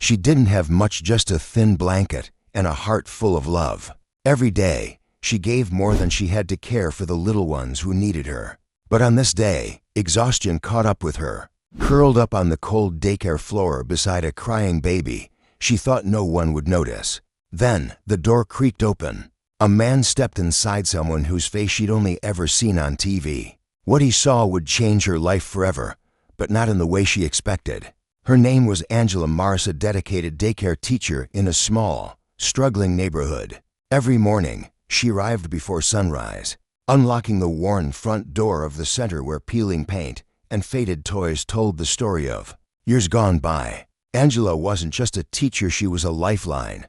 She didn't have much, just a thin blanket and a heart full of love. Every day, she gave more than she had to care for the little ones who needed her. But on this day, exhaustion caught up with her. Curled up on the cold daycare floor beside a crying baby, she thought no one would notice. Then, the door creaked open. A man stepped inside, someone whose face she'd only ever seen on TV. What he saw would change her life forever, but not in the way she expected. Her name was Angela Mars, a dedicated daycare teacher in a small, struggling neighborhood. Every morning, she arrived before sunrise, unlocking the worn front door of the center where peeling paint and faded toys told the story of years gone by. Angela wasn't just a teacher, she was a lifeline.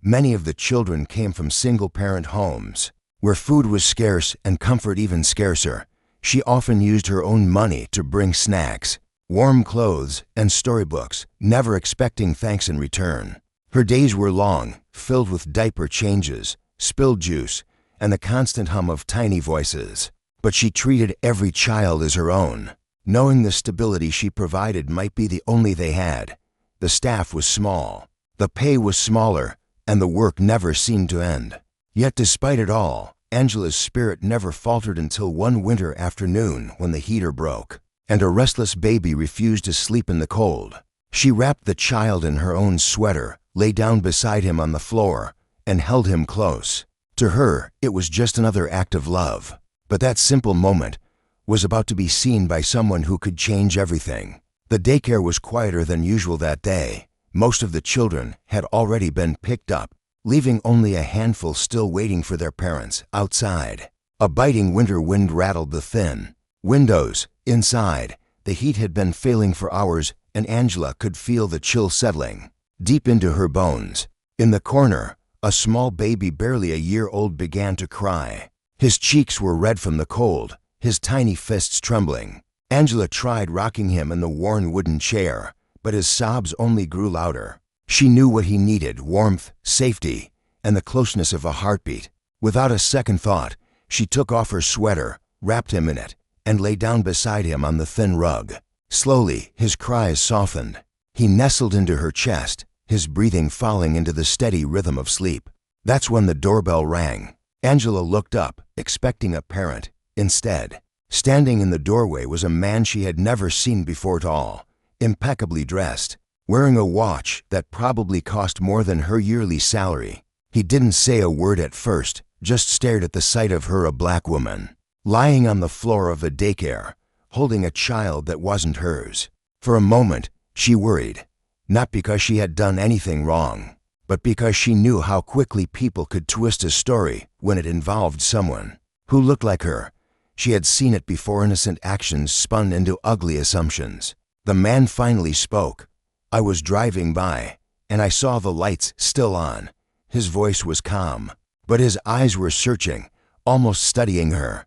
Many of the children came from single-parent homes, where food was scarce and comfort even scarcer. She often used her own money to bring snacks, warm clothes, and storybooks, never expecting thanks in return. Her days were long, filled with diaper changes, spilled juice, and the constant hum of tiny voices. But she treated every child as her own, knowing the stability she provided might be the only they had. The staff was small, the pay was smaller, and the work never seemed to end. Yet despite it all, Angela's spirit never faltered until one winter afternoon when the heater broke, and a restless baby refused to sleep in the cold. She wrapped the child in her own sweater, lay down beside him on the floor, and held him close. To her, it was just another act of love. But that simple moment was about to be seen by someone who could change everything. The daycare was quieter than usual that day. Most of the children had already been picked up, leaving only a handful still waiting for their parents outside. A biting winter wind rattled the thin windows. Inside, the heat had been failing for hours, and Angela could feel the chill settling deep into her bones. In the corner, a small baby barely a year old began to cry. His cheeks were red from the cold, his tiny fists trembling. Angela tried rocking him in the worn wooden chair, but his sobs only grew louder. She knew what he needed: warmth, safety, and the closeness of a heartbeat. Without a second thought, she took off her sweater, wrapped him in it, and lay down beside him on the thin rug. Slowly, his cries softened. He nestled into her chest, his breathing falling into the steady rhythm of sleep. That's when the doorbell rang. Angela looked up, expecting a parent. Instead, standing in the doorway was a man she had never seen before at all. Impeccably dressed, wearing a watch that probably cost more than her yearly salary. He didn't say a word at first, just stared at the sight of her, a black woman, lying on the floor of the daycare, holding a child that wasn't hers. For a moment, she worried, not because she had done anything wrong, but because she knew how quickly people could twist a story when it involved someone who looked like her. She had seen it before: innocent actions spun into ugly assumptions. The man finally spoke. "I was driving by, and I saw the lights still on." His voice was calm, but his eyes were searching, almost studying her.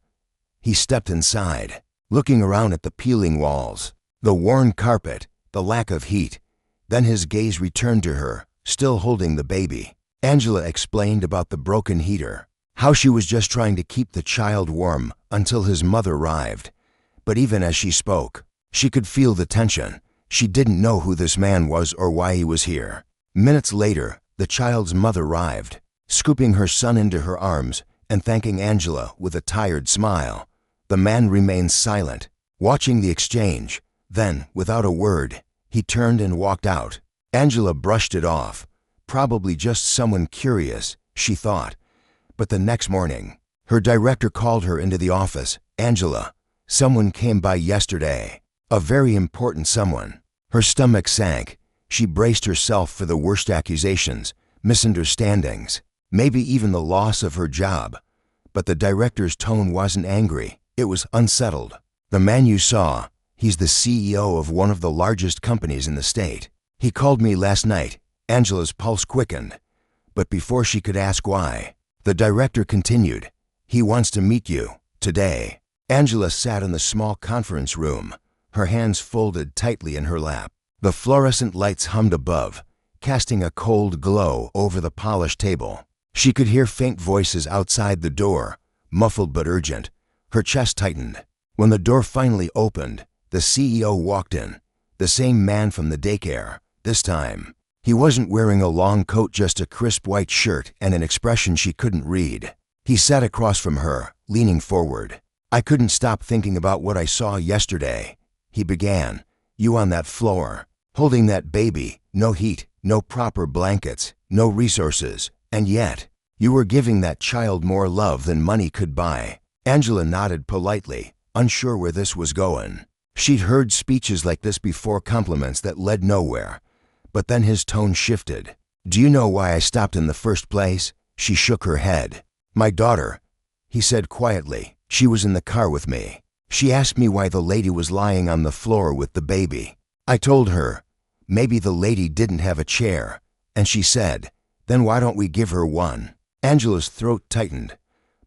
He stepped inside, looking around at the peeling walls, the worn carpet, the lack of heat. Then his gaze returned to her, still holding the baby. Angela explained about the broken heater, how she was just trying to keep the child warm until his mother arrived. But even as she spoke, she could feel the tension. She didn't know who this man was or why he was here. Minutes later, the child's mother arrived, scooping her son into her arms and thanking Angela with a tired smile. The man remained silent, watching the exchange. Then, without a word, he turned and walked out. Angela brushed it off. Probably just someone curious, she thought. But the next morning, her director called her into the office. "Angela, someone came by yesterday. A very important someone." Her stomach sank. She braced herself for the worst: accusations, misunderstandings, maybe even the loss of her job. But the director's tone wasn't angry. It was unsettled. "The man you saw, he's the CEO of one of the largest companies in the state. He called me last night." Angela's pulse quickened. But before she could ask why, the director continued, "He wants to meet you, today." Angela sat in the small conference room, her hands folded tightly in her lap. The fluorescent lights hummed above, casting a cold glow over the polished table. She could hear faint voices outside the door, muffled but urgent. Her chest tightened. When the door finally opened, the CEO walked in, the same man from the daycare. This time, He wasn't wearing a long coat, just a crisp white shirt and an expression she couldn't read. He sat across from her, leaning forward. "I couldn't stop thinking about what I saw yesterday," he began. "You on that floor, holding that baby, no heat, no proper blankets, no resources, and yet you were giving that child more love than money could buy." Angela nodded politely, unsure where this was going. She'd heard speeches like this before, compliments that led nowhere. But then his tone shifted. "Do you know why I stopped in the first place?" She shook her head. "My daughter," he said quietly. "She was in the car with me. She asked me why the lady was lying on the floor with the baby. I told her, maybe the lady didn't have a chair. And she said, then why don't we give her one?" Angela's throat tightened,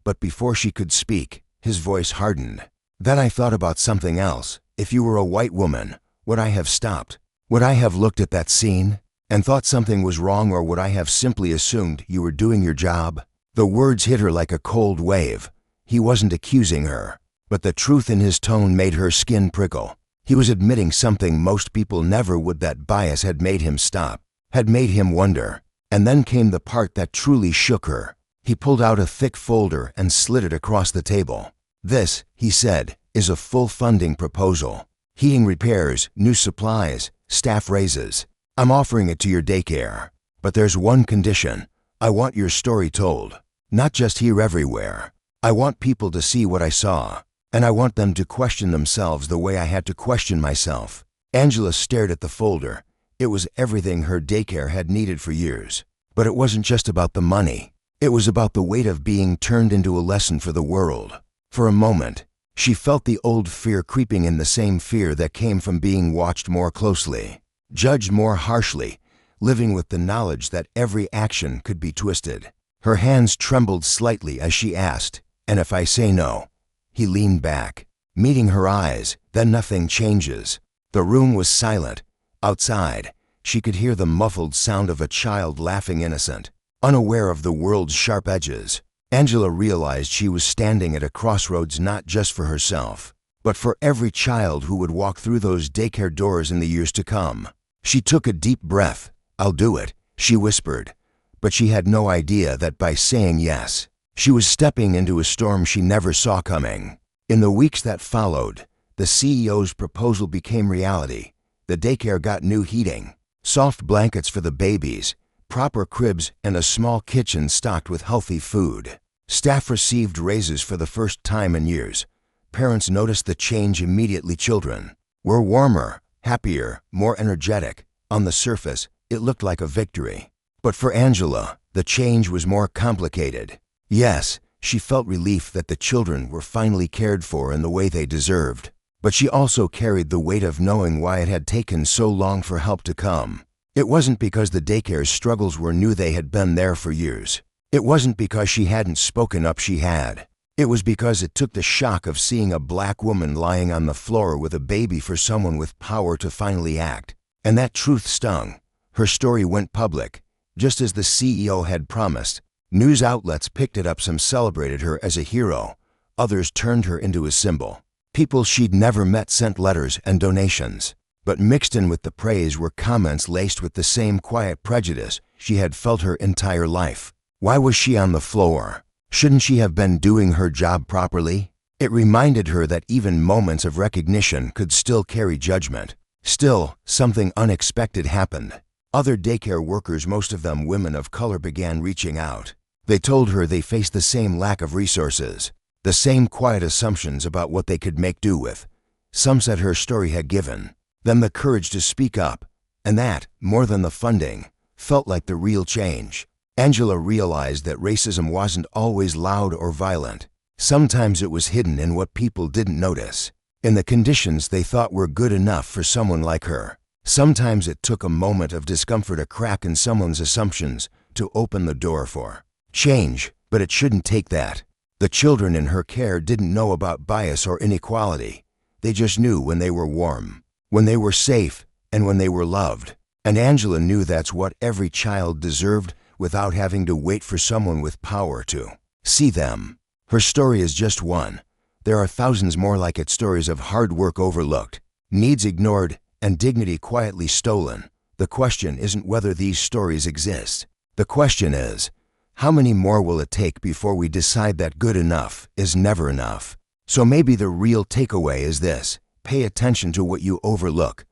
but before she could speak, his voice hardened. "Then I thought about something else. If you were a white woman, would I have stopped? Would I have looked at that scene and thought something was wrong, or would I have simply assumed you were doing your job?" The words hit her like a cold wave. He wasn't accusing her, but the truth in his tone made her skin prickle. He was admitting something most people never would, that bias had made him stop, had made him wonder. And then came the part that truly shook her. He pulled out a thick folder and slid it across the table. "This," he said, "is a full funding proposal. Heating repairs, new supplies, staff raises. I'm offering it to your daycare. But there's one condition. I want your story told, not just here, everywhere. I want people to see what I saw, and I want them to question themselves the way I had to question myself." Angela stared at the folder. It was everything her daycare had needed for years. But it wasn't just about the money. It was about the weight of being turned into a lesson for the world. For a moment, she felt the old fear creeping in, the same fear that came from being watched more closely, judged more harshly, living with the knowledge that every action could be twisted. Her hands trembled slightly as she asked, "And if I say no?" He leaned back, meeting her eyes. "Then nothing changes." The room was silent. Outside, she could hear the muffled sound of a child laughing, innocent, unaware of the world's sharp edges. Angela realized she was standing at a crossroads, not just for herself, but for every child who would walk through those daycare doors in the years to come. She took a deep breath. "I'll do it," she whispered. But she had no idea that by saying yes, she was stepping into a storm she never saw coming. In the weeks that followed, the CEO's proposal became reality. The daycare got new heating, soft blankets for the babies, proper cribs, and a small kitchen stocked with healthy food. Staff received raises for the first time in years. Parents noticed the change immediately. Children were warmer, happier, more energetic. On the surface, it looked like a victory. But for Angela, the change was more complicated. Yes, she felt relief that the children were finally cared for in the way they deserved. But she also carried the weight of knowing why it had taken so long for help to come. It wasn't because the daycare's struggles were new, they had been there for years. It wasn't because she hadn't spoken up, she had. It was because it took the shock of seeing a black woman lying on the floor with a baby for someone with power to finally act. And that truth stung. Her story went public, just as the CEO had promised. News outlets picked it up. Some celebrated her as a hero. Others turned her into a symbol. People she'd never met sent letters and donations. But mixed in with the praise were comments laced with the same quiet prejudice she had felt her entire life. Why was she on the floor? Shouldn't she have been doing her job properly? It reminded her that even moments of recognition could still carry judgment. Still, something unexpected happened. Other daycare workers, most of them women of color, began reaching out. They told her they faced the same lack of resources, the same quiet assumptions about what they could make do with. Some said her story had given them the courage to speak up, and that, more than the funding, felt like the real change. Angela realized that racism wasn't always loud or violent. Sometimes it was hidden in what people didn't notice, in the conditions they thought were good enough for someone like her. Sometimes it took a moment of discomfort, a crack in someone's assumptions, to open the door for change, but it shouldn't take that. The children in her care didn't know about bias or inequality. They just knew when they were warm, when they were safe, and when they were loved. And Angela knew that's what every child deserved, without having to wait for someone with power to see them. Her story is just one. There are thousands more like it, stories of hard work overlooked, needs ignored, and dignity quietly stolen. The question isn't whether these stories exist. The question is, how many more will it take before we decide that good enough is never enough? So maybe the real takeaway is this: pay attention to what you overlook.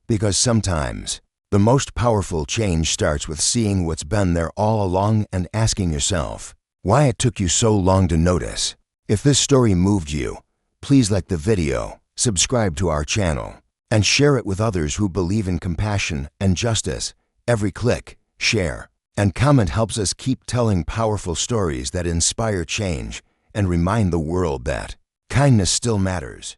Because sometimes, the most powerful change starts with seeing what's been there all along and asking yourself why it took you so long to notice. If this story moved you, please like the video, subscribe to our channel, and share it with others who believe in compassion and justice. Every click, share, and comment helps us keep telling powerful stories that inspire change and remind the world that kindness still matters.